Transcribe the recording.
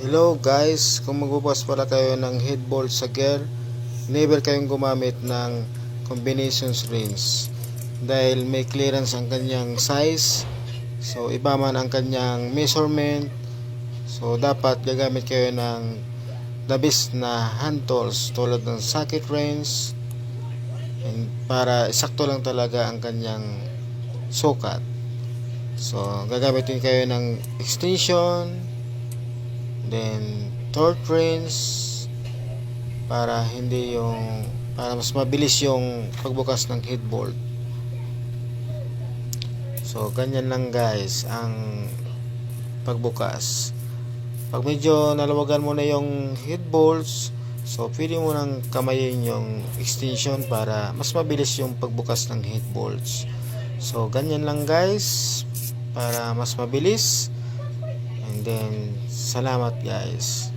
Hello guys, kung magbubukas pala kayo ng head bolt sa gear, never kayong gumamit ng combinations rings dahil may clearance ang kanyang size. So iba man ang kanyang measurement, so dapat gagamit kayo ng the best na hand tools tulad ng socket wrench para sakto lang talaga ang kanyang sukat. So gagamit din kayo ng extension, then torque wrench para mas mabilis yung pagbukas ng head bolt. So ganyan lang guys ang pagbukas. Pag medyo nalawagan mo na yung head bolts, so pwede mo nang kamayin yung extension para mas mabilis yung pagbukas ng head bolts. So ganyan lang guys para mas mabilis. And then salamat guys.